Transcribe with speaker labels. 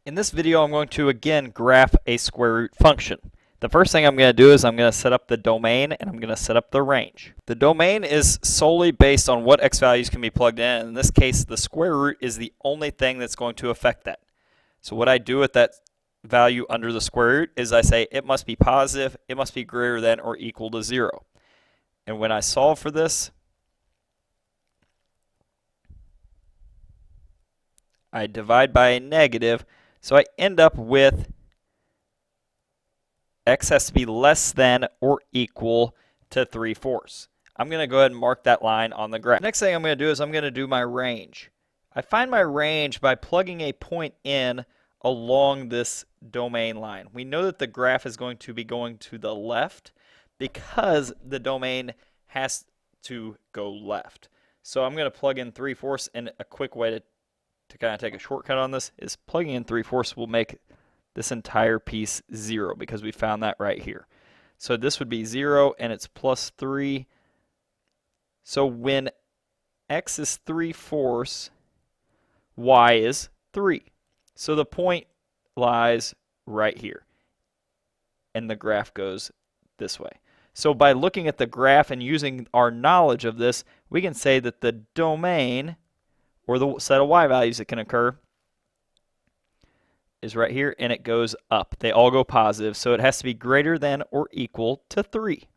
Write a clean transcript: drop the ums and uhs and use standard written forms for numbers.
Speaker 1: In this video, I'm going to again graph a square root function. The first thing I'm going to do is I'm going to set up the domain and I'm going to set up the range. The domain is solely based on what x values can be plugged in. In this case, the square root is the only thing that's going to affect that. So what I do with that value under the square root is I say it must be positive, it must be greater than or equal to 0. And when I solve for this, I divide by a negative, so I end up with x has to be less than or equal to 3/4. I'm going to go ahead and mark that line on the graph. The next thing I'm going to do is I'm going to do my range. I find my range by plugging a point in along this domain line. We know that the graph is going to be going to the left because the domain has to go left. So I'm going to plug in 3/4, and a quick way to kind of take a shortcut on this is plugging in 3/4 will make this entire piece 0 because we found that right here. So this would be 0 and it's plus 3. So when x is 3/4, y is 3. So the point lies right here. And the graph goes this way. So by looking at the graph and using our knowledge of this, we can say that the domain, or the set of y values that can occur, is right here, and it goes up. They all go positive, so it has to be greater than or equal to 3.